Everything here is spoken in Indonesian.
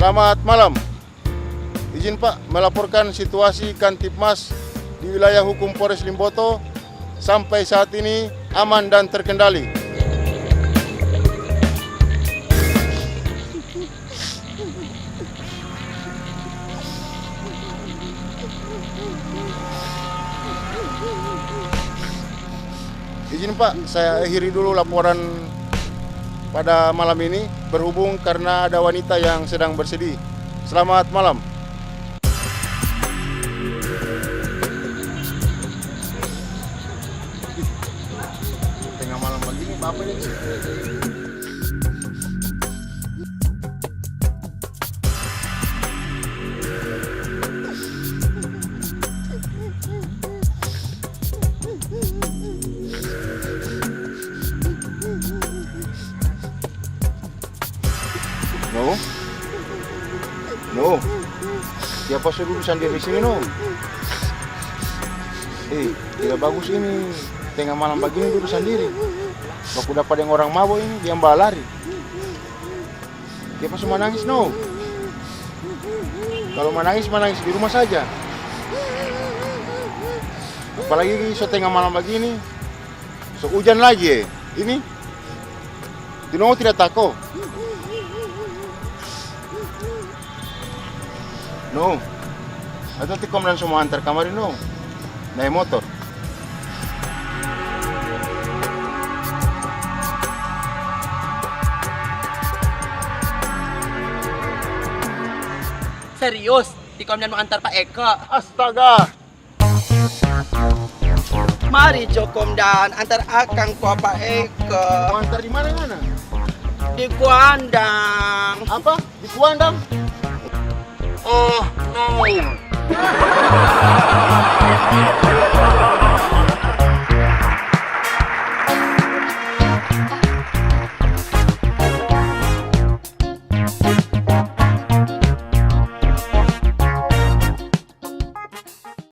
Selamat malam. Izin Pak melaporkan situasi Kantipmas di wilayah hukum Polres Limboto sampai saat ini aman dan terkendali. Izin Pak, saya akhiri dulu laporan pada malam ini berhubung karena ada wanita yang sedang bersedih. Selamat malam. Tengah malam begini, apa ini? No, siapa suruh duduk sendiri di sini, no? Tidak bagus ini. Tengah malam begini duduk sendiri. Aku dapat yang orang mabuk ini, dia lari. Siapa semua nangis, no? Kalau menangis di rumah saja. Apalagi so tengah malam begini, so hujan lagi, ini. Dino tidak takut. No, atau nanti komandan semua antar kamar no, naik motor. Serius, di komandan mau antar Pak Eko. Astaga. Mari Jokomdan, antar akang ku Pak Eko. Mau antar di mana? Di Kuandang. Apa? Di Kuandang? Oh no.